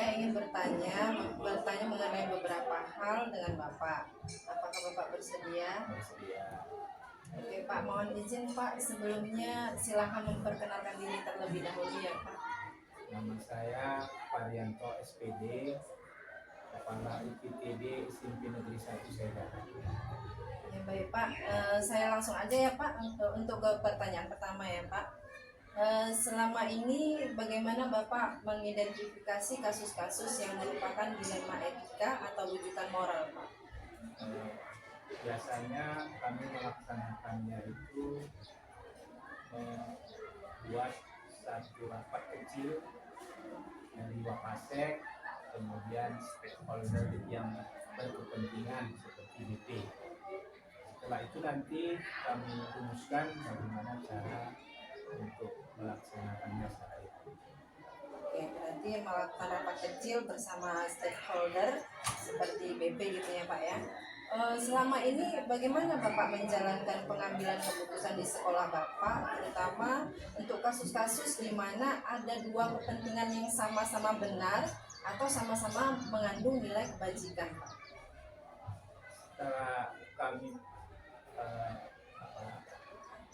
saya ingin bertanya mengenai beberapa hal dengan Bapak. Apakah Bapak bersedia? Bersedia. Oke Pak, mohon izin Pak, sebelumnya silahkan memperkenalkan diri terlebih dahulu ya Pak. Nama saya Parianto SPD, Kepala IPTD SMP Negeri 1 Sedan. Ya baik Pak, saya langsung aja ya Pak untuk ke pertanyaan pertama ya Pak. Selama ini bagaimana Bapak mengidentifikasi kasus-kasus yang merupakan dilema etika atau rujukan moral Pak? Biasanya kami melaksanakannya itu membuat satu rapat kecil dari Wapasek, kemudian stakeholder yang berkepentingan seperti BP. Setelah itu nanti kami rumuskan bagaimana cara untuk melaksanakannya secara itu. Oke, berarti melakukan rapat kecil bersama stakeholder seperti BP gitu ya Pak ya. Selama ini bagaimana Bapak menjalankan pengambilan keputusan di sekolah Bapak, terutama untuk kasus-kasus di mana ada dua kepentingan yang sama-sama benar atau sama-sama mengandung nilai kebajikan Pak? Setelah kami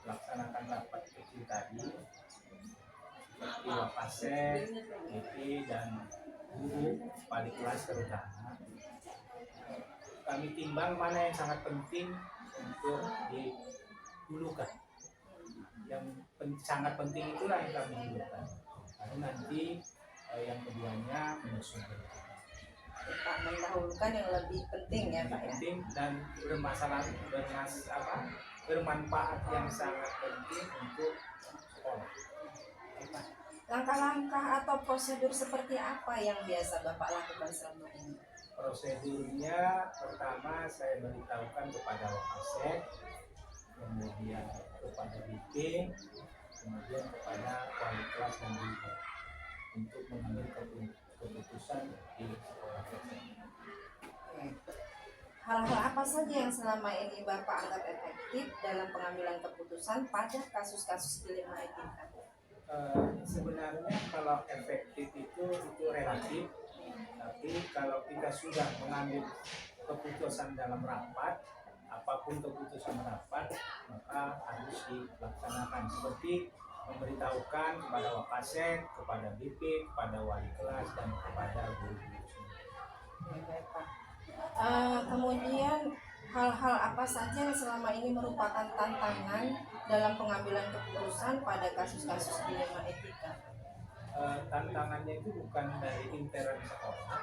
melaksanakan rapat kecil tadi seperti Wapasek, BP dan guru wali kelas terutama, kami timbang mana yang sangat penting untuk didulukan. Yang sangat penting itulah yang kami dulukan. Lalu nanti yang keduanya menyusul. Pak, mendahulukan yang lebih penting ya Pak ya. Penting dan bermanfaat yang sangat penting untuk sekolah. Langkah-langkah atau prosedur seperti apa yang biasa Bapak lakukan selama ini? Prosedurnya pertama saya beritahukan kepada Wapasek, kemudian kepada BP, kemudian kepada wali kelas dan guru untuk mengambil keputusan di sekolah tersebut. Hal-hal apa saja yang selama ini Bapak anggap efektif dalam pengambilan keputusan pada kasus-kasus dilema etika? Sebenarnya kalau efektif itu relatif, tapi kalau kita sudah mengambil keputusan dalam rapat, apapun keputusan rapat maka harus dilaksanakan, seperti memberitahukan kepada Wapasek, kepada BP, kepada wali kelas dan kepada guru-guru. Baik Pak. Kemudian hal-hal apa saja yang selama ini merupakan tantangan dalam pengambilan keputusan pada kasus-kasus dilema etika? Tantangannya itu bukan dari intern sekolah,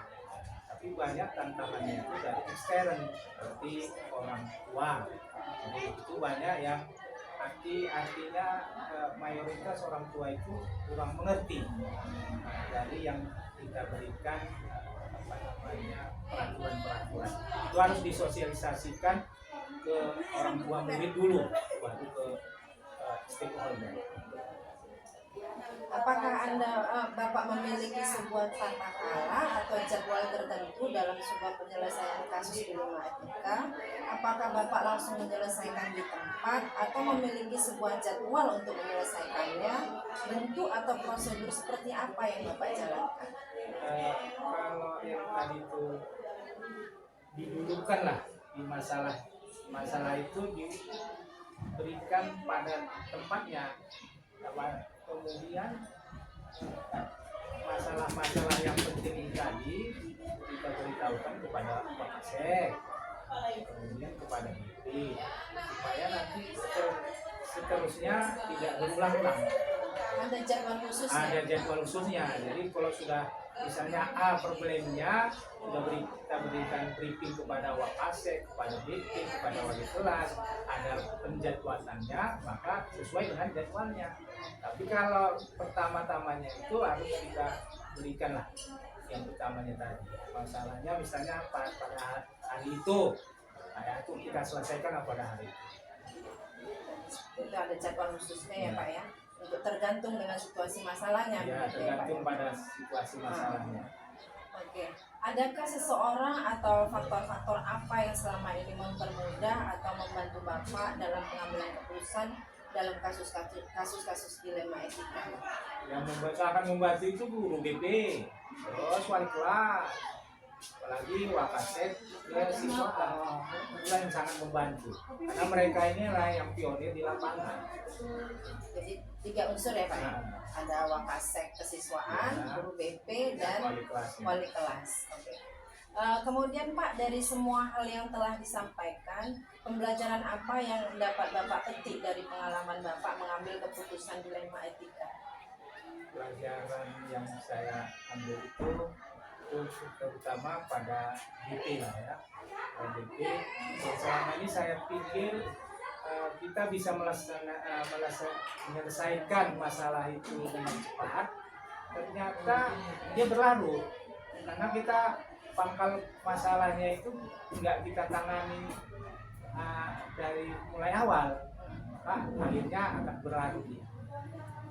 tapi banyak tantangannya itu dari ekstern seperti orang tua. Jadi itu banyak yang artinya mayoritas orang tua itu kurang mengerti dari yang kita berikan peraturan-peraturan. Itu harus disosialisasikan ke orang tua murid dulu, baru ke stakeholder. Apakah Bapak memiliki sebuah tata cara atau jadwal tertentu dalam sebuah penyelesaian kasus dilema etika? Apakah Bapak langsung menyelesaikan di tempat atau memiliki sebuah jadwal untuk menyelesaikannya? Bentuk atau prosedur seperti apa yang Bapak jalankan? Kalau yang tadi itu didulukan lah di masalah itu diberikan pada tempatnya. Kemudian masalah-masalah yang penting tadi kita beritahukan kepada Wapasek, kemudian kepada BP, supaya nanti seterusnya tidak berulang-ulang. Ada jadwal khususnya? Ada jadwal khususnya. Jadi kalau sudah misalnya problemnya kita berikan briefing kepada Wapasek, kepada BP, kepada wali kelas, ada penjadwalannya, maka sesuai dengan jadwalnya. Tapi kalau pertama-tamanya itu harus kita berikanlah yang utamanya tadi. Masalahnya misalnya pada hari itu kita selesaikan pada hari itu. Itu ada jadwal khususnya ya Pak ya? Untuk tergantung dengan situasi masalahnya. Ya, tergantung pada situasi masalahnya. Oke, adakah seseorang atau faktor-faktor apa yang selama ini mempermudah atau membantu Bapak dalam pengambilan keputusan dalam kasus-kasus dilema etika? Yang akan membantu itu guru BP, terus wali kelas, apalagi Wakasek ke siswaan, itulah yang sangat membantu karena mereka inilah yang pionir di lapangan. Jadi 3 unsur ya Pak ya? Nah, Ada Wakasek kesiswaan, Ya. guru BP, dan wali kelasnya. wali kelas. Oke. Kemudian Pak, dari semua hal yang telah disampaikan, pembelajaran apa yang dapat Bapak petik dari pengalaman Bapak mengambil keputusan dilema etika? Pelajaran yang saya ambil itu terutama pada BP lah ya. Pada BP, selama ini saya pikir kita bisa menyelesaikan masalah itu dengan cepat. Ternyata dia berlarut karena kita pangkal masalahnya itu nggak kita tangani dari mulai awal, maka akhirnya akan berlarut dia.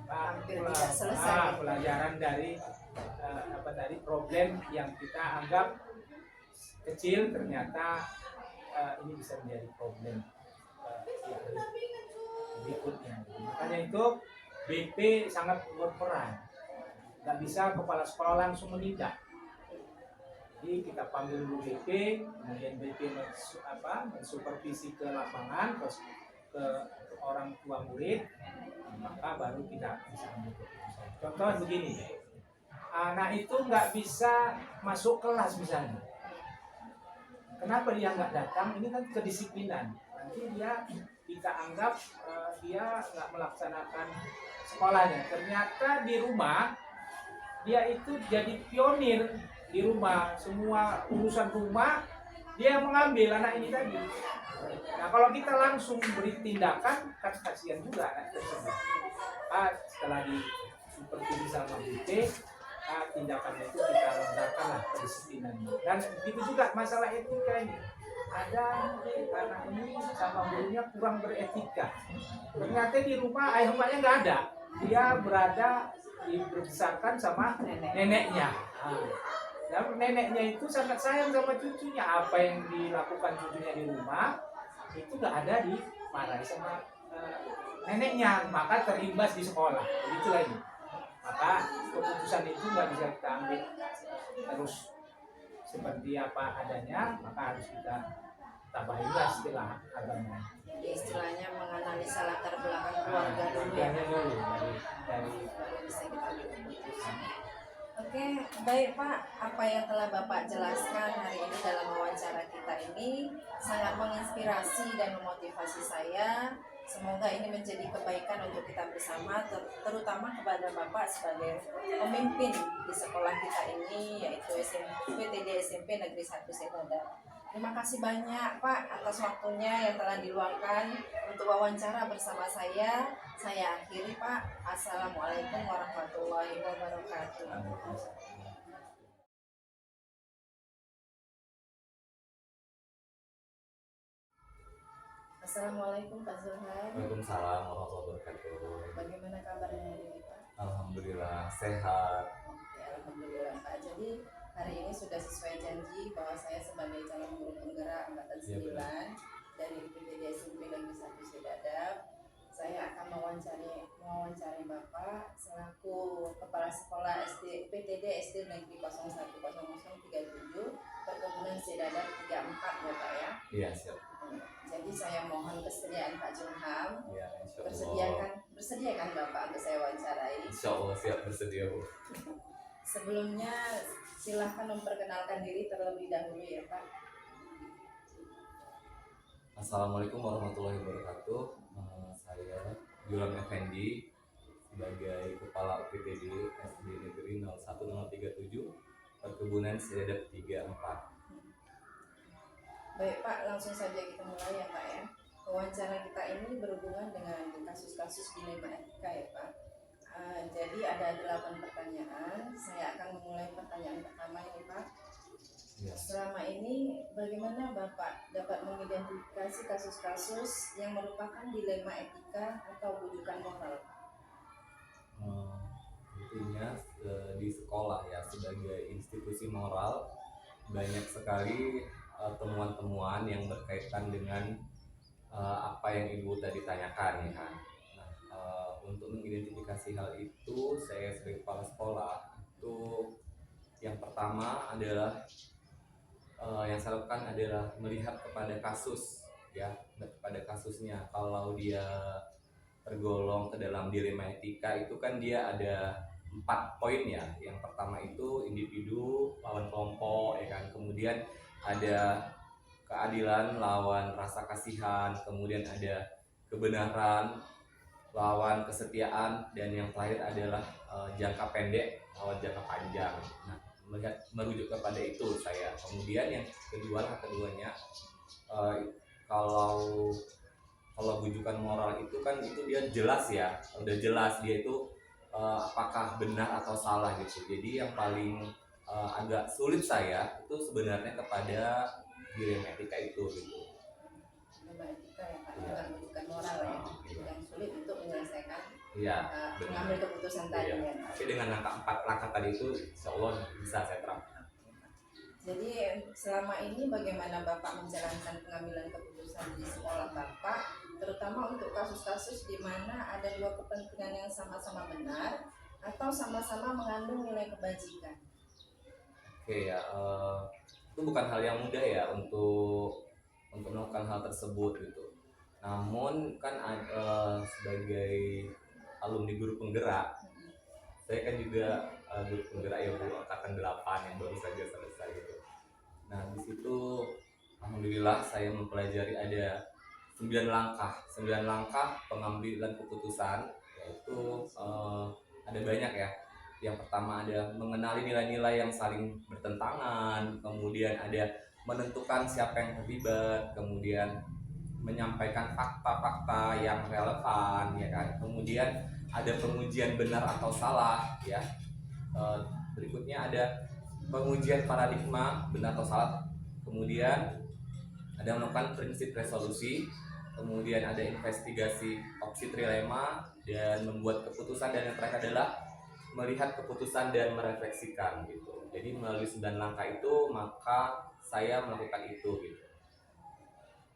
Hampir tidak selesai. Pelajaran dari problem yang kita anggap kecil ternyata ini bisa menjadi problem berikutnya. Makanya itu BP sangat berperan. Nggak bisa kepala sekolah langsung menindak. Jadi kita panggil dulu BP, kemudian BP mensupervisi ke lapangan, ke orang tua murid, maka baru kita bisa ambil keputusan. Contoh begini, anak itu nggak bisa masuk kelas misalnya. Kenapa dia nggak datang? Ini kan kedisiplinan. Nanti kita anggap dia nggak melaksanakan sekolahnya. Ternyata di rumah dia itu jadi pionir di rumah. Semua urusan rumah dia yang mengambil anak ini tadi. Nah kalau kita langsung beri tindakan kan kasihan juga anak tersebut. Setelah supervisi sama BP, tindakannya itu kita longgarkan lah kedisiplinannya. Dan begitu juga masalah etika ini. Ada anak ini sama gurunya kurang beretika. Ternyata di rumah ayah bapaknya nggak ada. Dia dibesarkan sama neneknya. Dan neneknya itu sangat sayang sama cucunya. Apa yang dilakukan cucunya di rumah itu nggak ada dimarahi sama neneknya, maka terimbas di sekolah. Begitulah ini. Maka keputusan itu nggak bisa kita ambil terus seperti apa adanya, maka harus kita tambahinlah istilah agama. Jadi istilahnya menganalisa latar belakang keluarga dulu ya. Dari Baru bisa kita ambil keputusan. Oke, baik Pak. Apa yang telah Bapak jelaskan hari ini dalam wawancara kita ini sangat menginspirasi dan memotivasi saya. Semoga ini menjadi kebaikan untuk kita bersama, terutama kepada Bapak sebagai pemimpin di sekolah kita ini, yaitu PTD SMP Negeri 1 Sedadap. Terima kasih banyak Pak atas waktunya yang telah diluangkan untuk wawancara bersama saya. Saya akhiri Pak. Assalamualaikum warahmatullahi wabarakatuh. Assalamualaikum Pak Zulhan. Waalaikumsalam warahmatullahi wabarakatuh. Bagaimana kabarnya hari ini Pak? Alhamdulillah sehat. Ya, alhamdulillah Pak. Jadi hari ini sudah sesuai janji bahwa saya sebagai calon guru penggerak angkatan 9 dari PTD SMP Negeri 1 Sedadap, saya akan mewawancari Bapak selaku Kepala Sekolah PTD SD Negeri 010037 Perkebunan Sedadap 34 ya Pak ya. Iya siap. Jadi saya mohon kesediaan Pak Junham. Iya insyaallah. Bersediakan Bapak untuk saya wawancarai. Insyaallah siap bersedia Bu. Sebelumnya silahkan memperkenalkan diri terlebih dahulu ya Pak. Assalamualaikum warahmatullahi wabarakatuh. Saya Juran Effendi sebagai Kepala PTD SD Negeri 01037 Perkebunan Sedadap 34. Baik Pak, langsung saja kita mulai ya Pak ya. Wawancara kita ini berhubungan dengan kasus-kasus dilema etika ya Pak. Jadi ada 8 pertanyaan. Saya akan memulai pertanyaan pertama ini Pak. Ya. Selama ini bagaimana Bapak dapat mengidentifikasi kasus-kasus yang merupakan dilema etika atau rujukan moral? Tentunya di sekolah ya sebagai institusi moral banyak sekali temuan-temuan yang berkaitan dengan apa yang Ibu tadi tanyakan ya kan. Untuk mengidentifikasi hal itu saya sebagai kepala sekolah itu Yang pertama adalah yang saya lakukan adalah melihat kepada kasus, ya, kepada kasusnya. Kalau dia tergolong ke dalam dilema etika itu kan dia ada 4 poin ya. Yang pertama itu individu lawan kelompok, ya kan. Kemudian ada keadilan lawan rasa kasihan, kemudian ada kebenaran lawan kesetiaan, dan yang terakhir adalah jangka pendek lawan jangka panjang. Nah, melihat merujuk kepada itu saya. Kemudian yang keduanya kalau bujukan moral itu kan itu dia jelas ya, udah jelas dia itu apakah benar atau salah gitu. Jadi yang paling agak sulit saya itu sebenarnya kepada dilema etika itu gitu. Dilema etika ya Pak, Iya. bukan rujukan moral ya, Iya. yang sulit untuk menyelesaikan Iya, mengambil keputusan tadi Iya. ya Pak. Tapi dengan 4 langkah tadi itu insya Allah bisa saya terapkan. Jadi selama ini bagaimana Bapak menjalankan pengambilan keputusan di sekolah Bapak, terutama untuk kasus-kasus di mana ada dua kepentingan yang sama-sama benar atau sama-sama mengandung nilai kebajikan? Oke ya, itu bukan hal yang mudah ya untuk melakukan hal tersebut gitu. Namun kan sebagai alumni guru penggerak, saya kan juga guru penggerak ya Bu, angkatan 8 yang baru saja selesai gitu. Nah di situ alhamdulillah saya mempelajari ada 9 langkah pengambilan keputusan, yaitu ada banyak ya. Yang pertama ada mengenali nilai-nilai yang saling bertentangan, kemudian ada menentukan siapa yang terlibat, kemudian menyampaikan fakta-fakta yang relevan, ya kan. Kemudian ada pengujian benar atau salah, ya. Berikutnya ada pengujian paradigma benar atau salah. Kemudian ada melakukan prinsip resolusi, kemudian ada investigasi opsi trilema, dan membuat keputusan, dan yang terakhir adalah melihat keputusan dan merefleksikan gitu. Jadi melalui 9 langkah itu maka saya melakukan itu gitu.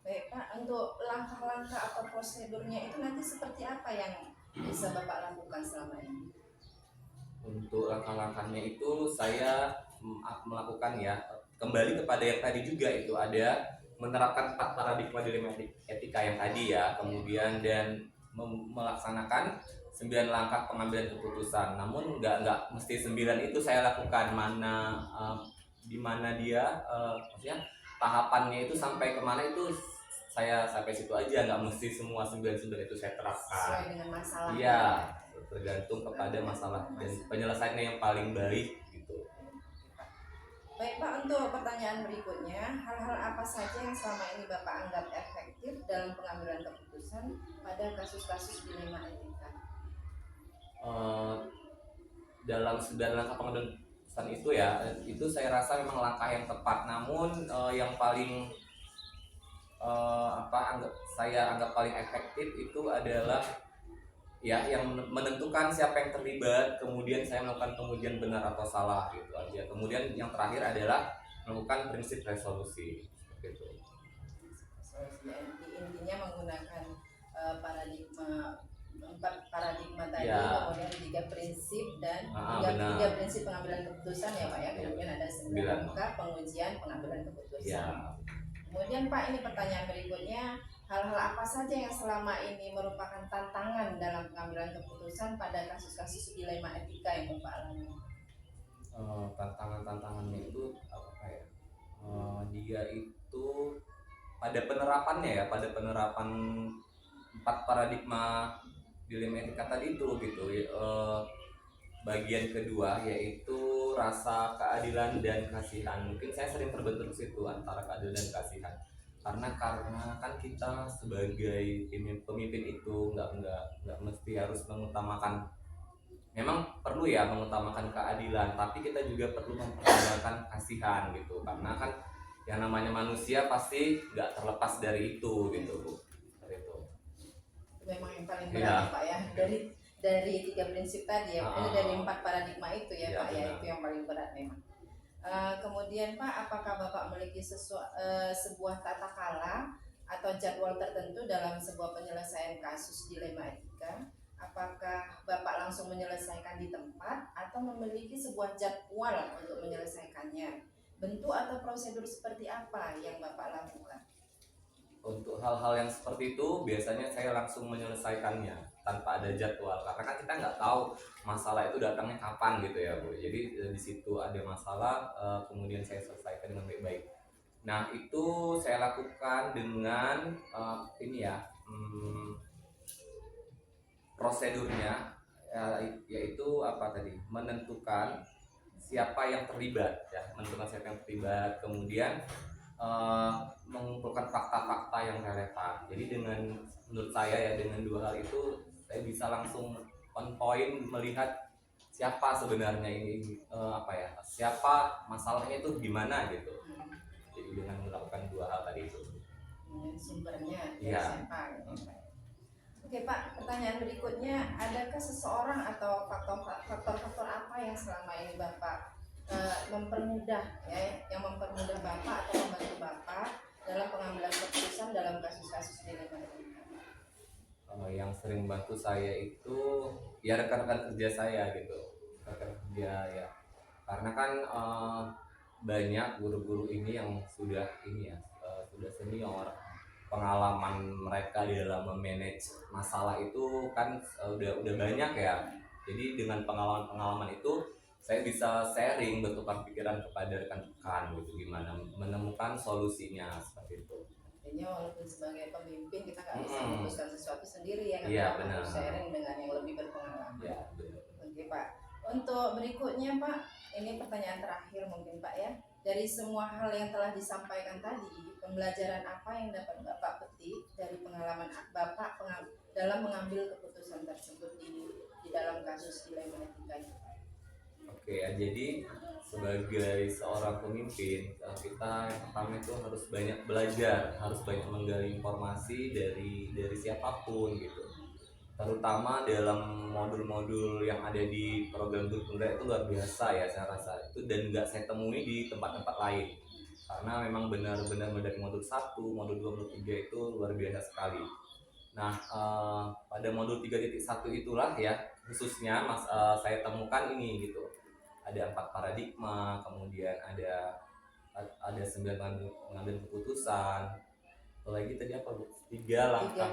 Baik Pak, untuk langkah-langkah atau prosedurnya itu nanti seperti apa yang bisa Bapak lakukan selama ini? Untuk langkah-langkahnya itu saya melakukan ya, kembali kepada yang tadi juga, itu ada menerapkan 4 paradigma dilema etika yang tadi ya, kemudian dan melaksanakan 9 langkah pengambilan keputusan. Namun nggak mesti 9 itu saya lakukan, di mana dia maksudnya tahapannya itu sampai kemana itu saya sampai situ aja, nggak mesti semua 9 itu saya terapkan. Sesuai dengan masalah. Iya, tergantung kepada masalah dan penyelesaiannya yang paling baik gitu. Baik Pak, untuk pertanyaan berikutnya, hal-hal apa saja yang selama ini Bapak anggap efektif dalam pengambilan keputusan pada kasus-kasus dilema etika? Dalam 9 langkah pengambilan keputusan itu ya, itu saya rasa memang langkah yang tepat. Namun yang paling saya anggap paling efektif itu adalah ya yang menentukan siapa yang terlibat, kemudian saya melakukan pengujian benar atau salah gitu aja. Kemudian yang terakhir adalah melakukan prinsip resolusi gitu. Intinya menggunakan paradigma 4 paradigma tadi, Ya. kemudian 3 prinsip dan Benar. 3 prinsip pengambilan keputusan ya Pak ya. Kemudian ada 9 9. langkah pengujian pengambilan keputusan. Ya. Kemudian Pak, ini pertanyaan berikutnya, hal-hal apa saja yang selama ini merupakan tantangan dalam pengambilan keputusan pada kasus-kasus dilema etika yang Bapak alami? Tantangannya itu apa ya? Dia itu pada penerapannya ya, pada penerapan 4 paradigma dilema etika tadi itu gitu. Bagian kedua yaitu rasa keadilan dan kasihan. Mungkin saya sering terbentur situ antara keadilan dan kasihan. Karena kan kita sebagai pemimpin itu nggak mesti harus mengutamakan, memang perlu ya mengutamakan keadilan, tapi kita juga perlu mempertimbangkan kasihan gitu. Karena kan yang namanya manusia pasti nggak terlepas dari itu gitu Bu. Itu Memang yang paling Iya. berat Pak ya, dari 3 prinsip tadi ya, dari 4 paradigma itu ya Iya, Pak ya, benar. itu yang paling berat memang. Kemudian Pak, apakah Bapak memiliki sebuah tata kala atau jadwal tertentu dalam sebuah penyelesaian kasus dilema etika? Apakah Bapak langsung menyelesaikan di tempat atau memiliki sebuah jadwal untuk menyelesaikannya? Bentuk atau prosedur seperti apa yang Bapak lakukan? Untuk hal-hal yang seperti itu biasanya saya langsung menyelesaikannya tanpa ada jadwal, karena kan kita nggak tahu masalah itu datangnya kapan gitu ya Bu. Jadi di situ ada masalah, kemudian saya selesaikan dengan baik-baik. Nah itu saya lakukan dengan ini ya, prosedurnya yaitu apa tadi, menentukan siapa yang terlibat ya, menentukan siapa yang terlibat, kemudian eh, mengumpulkan fakta-fakta yang relevan. Jadi dengan, menurut saya ya, dengan dua hal itu saya bisa langsung on point melihat siapa sebenarnya ini, apa ya, siapa masalahnya itu gimana gitu. Jadi dengan melakukan dua hal tadi itu. Sumbernya dari Iya. siapa? Oke Pak, pertanyaan berikutnya, adakah seseorang atau faktor-faktor apa yang selama ini Bapak mempermudah ya, yang mempermudah Bapak atau membantu Bapak dalam pengambilan keputusan dalam kasus-kasus dilema etika? Yang sering bantu saya itu ya rekan-rekan kerja saya gitu, rekan kerja ya, karena kan banyak guru-guru ini yang sudah ini ya, sudah senior, pengalaman mereka di dalam memanage masalah itu kan udah banyak ya. Jadi dengan pengalaman-pengalaman itu saya bisa sharing, bertukar pikiran kepada rekan-rekan gitu, gimana menemukan solusinya seperti itu. Artinya walaupun sebagai pemimpin kita nggak bisa Mm-mm. memutuskan sesuatu sendiri ya, Iya, kita benar. harus sharing dengan yang lebih berpengalaman. Ya benar. Oke Pak, untuk berikutnya Pak, ini pertanyaan terakhir mungkin Pak ya. Dari semua hal yang telah disampaikan tadi, pembelajaran apa yang dapat Bapak petik dari pengalaman Bapak dalam mengambil keputusan tersebut di dalam kasus dilema etika ini? Oke ya, jadi sebagai seorang pemimpin, kita yang pertama itu harus banyak belajar, harus banyak menggali informasi dari siapapun gitu. Terutama dalam modul-modul yang ada di program Guru Tunggal itu luar biasa ya, saya rasa itu, dan nggak saya temui di tempat-tempat lain. Karena memang benar-benar dari modul 1, modul 2, modul 3 itu luar biasa sekali. Nah, pada modul 3.1 itulah ya, khususnya saya temukan ini gitu. Ada 4 paradigma, kemudian ada 9 pengambil keputusan. Apalagi tadi apa Bu? 3 langkah,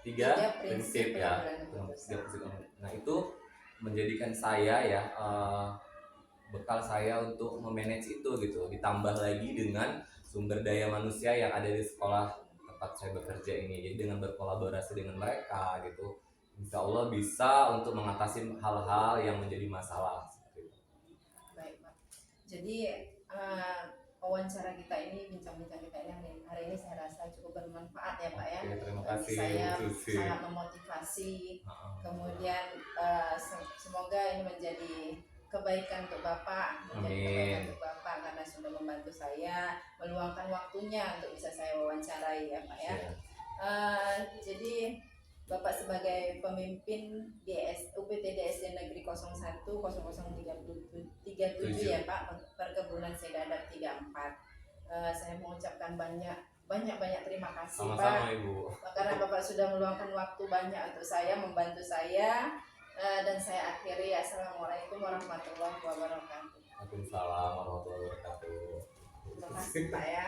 3 prinsip ya. pengambilan keputusan. Nah, itu menjadikan saya ya, bekal saya untuk memanage itu gitu. Ditambah lagi dengan sumber daya manusia yang ada di sekolah tempat saya bekerja ini. Jadi dengan berkolaborasi dengan mereka gitu, insya Allah bisa untuk mengatasi hal-hal yang menjadi masalah seperti itu. Baik Pak. Jadi wawancara kita ini, bincang-bincang kita ini hari ini saya rasa cukup bermanfaat ya Pak ya. Oke, terima Bagi kasih saya Bu Susi. sangat memotivasi. Kemudian semoga ini menjadi kebaikan untuk Bapak, menjadi Amin. kebaikan untuk Bapak karena sudah membantu saya meluangkan waktunya untuk bisa saya wawancarai ya Pak ya. Jadi Bapak sebagai pemimpin UPTD SD Negeri 01 0037 ya Pak, perkebunan Sedadak 34. Saya mengucapkan banyak terima kasih Sama-sama Pak, Ibu. karena Bapak sudah meluangkan waktu banyak untuk saya, membantu saya, dan saya akhiri. Assalamualaikum warahmatullahi wabarakatuh. Waalaikumsalam warahmatullahi wabarakatuh. Terima kasih Pak ya.